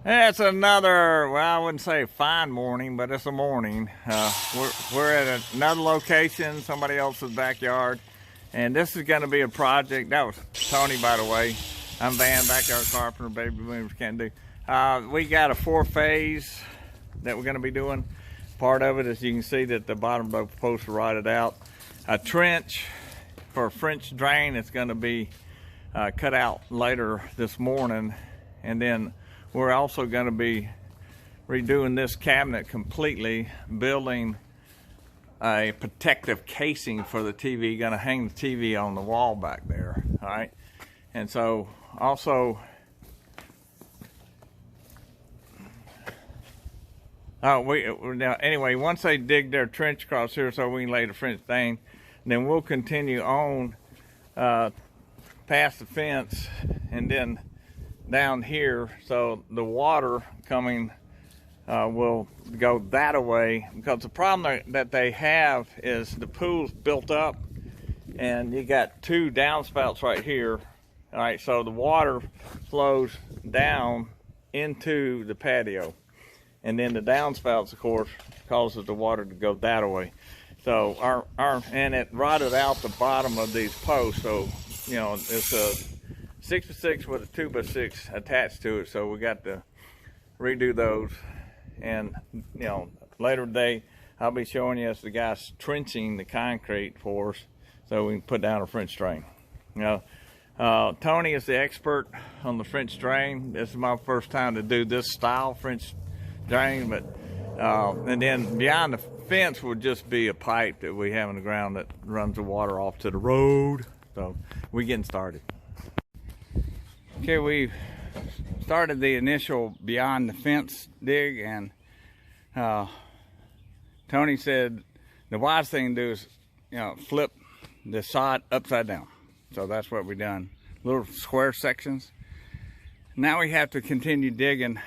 It's another, well, I wouldn't say fine morning, but it's a morning. We're at another location, somebody else's backyard, and this is going to be a project. That was Tony, by the way. I'm Van, backyard carpenter, baby boomers can't do. We got a 4-phase that we're going to be doing. Part of it, as you can see, that the bottom of the post rotted out. A trench for a French drain is going to be cut out later this morning, and then we're also going to be redoing this cabinet completely, building a protective casing for the TV. Going to hang the TV on the wall back there, all right? And so also, now anyway, once they dig their trench across here so we can lay the French drain, then we'll continue on past the fence and then down here, so the water coming will go that way, because the problem that they have is the pool's built up and you got 2 downspouts right here. All right, so the water flows down into the patio, and then the downspouts, of course, causes the water to go that way. So and it rotted out the bottom of these posts, so you know it's a 6x6 with a 2x6 attached to it, so we got to redo those. And you know, later today I'll be showing you as the guys trenching the concrete for us so we can put down a French drain. You know, Tony is the expert on the French drain. This is my first time to do this style French drain, but and then beyond the fence would just be a pipe that we have in the ground that runs the water off to the road. So we're getting started. Okay, we started the initial beyond the fence dig, and Tony said the wise thing to do is, you know, flip the sod upside down. So that's what we done, little square sections. Now we have to continue digging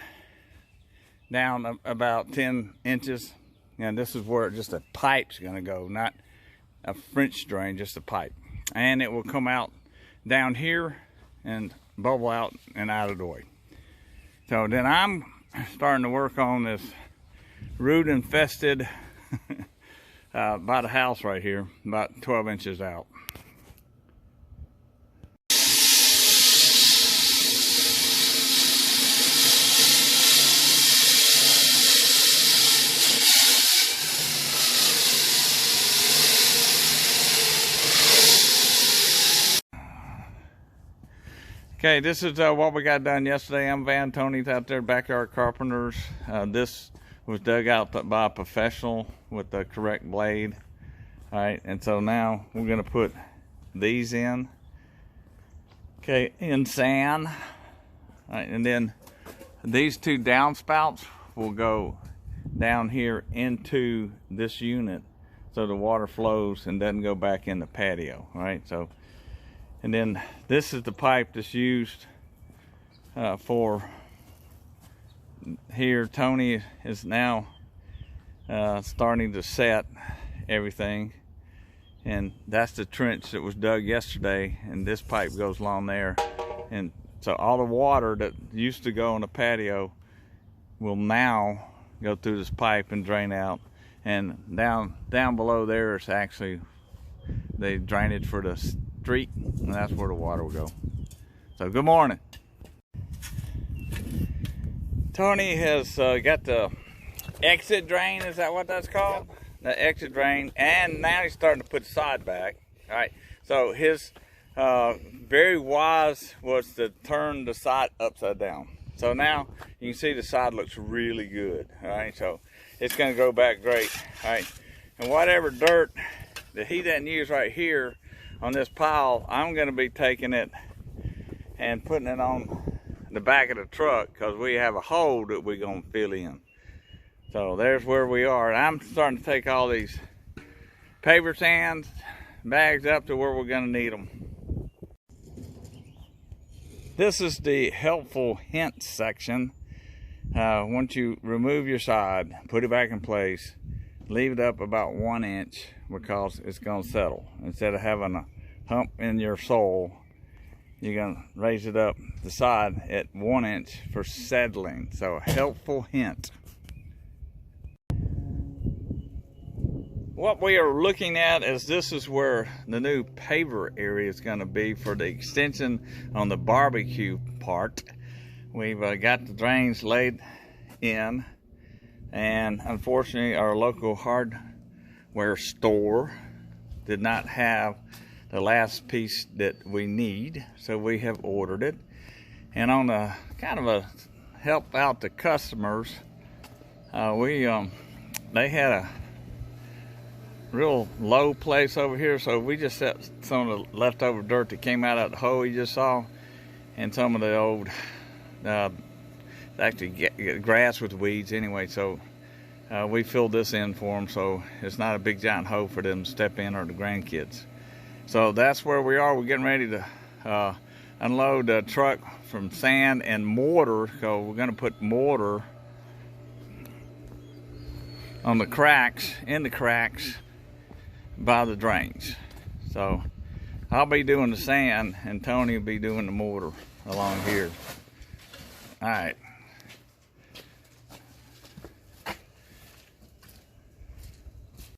down about 10 inches, and this is where just a pipe's gonna go, not a French drain, just a pipe, and it will come out down here and bubble out and out of the way. So then I'm starting to work on this root infested by the house right here, about 12 inches out. Okay, this is what we got done yesterday. I'm Van, Tony's out there, backyard carpenters. This was dug out by a professional with the correct blade. All right, and so now we're gonna put these in. Okay, in sand. All right, and then these 2 downspouts will go down here into this unit so the water flows and doesn't go back in the patio. All right, so. And then this is the pipe that's used for here. Tony is now starting to set everything. And that's the trench that was dug yesterday. And this pipe goes along there. And so all the water that used to go on the patio will now go through this pipe and drain out. And down below there is actually the drainage for the street, and that's where the water will go. So good morning. Tony has got the exit drain, is that what that's called? The exit drain, and now he's starting to put sod back. All right, so his very wise was to turn the sod upside down. So now you can see the sod looks really good. All right, so it's going to go back great. All right, and whatever dirt that he doesn't use right here on this pile, I'm going to be taking it and putting it on the back of the truck, because we have a hole that we're going to fill in. So there's where we are. I'm starting to take all these paper sands bags up to where we're going to need them. This is the helpful hints section. Once you remove your sod, put it back in place, leave it up about 1 inch, because it's going to settle. Instead of having a hump in your sole, you're gonna raise it up the side at 1 inch for settling. So a helpful hint. What we are looking at is this is where the new paver area is going to be for the extension on the barbecue part. We've got the drains laid in, and unfortunately our local hardware store did not have the last piece that we need, so we have ordered it. And on a kind of a help out the customers, they had a real low place over here, so we just set some of the leftover dirt that came out of the hole you just saw, and some of the old actually grass with weeds anyway, so we filled this in for them, so it's not a big giant hole for them to step in, or the grandkids. So that's where we are. We're getting ready to unload the truck from sand and mortar, so we're going to put mortar on the cracks, in the cracks by the drains. So I'll be doing the sand and Tony will be doing the mortar along here. All right.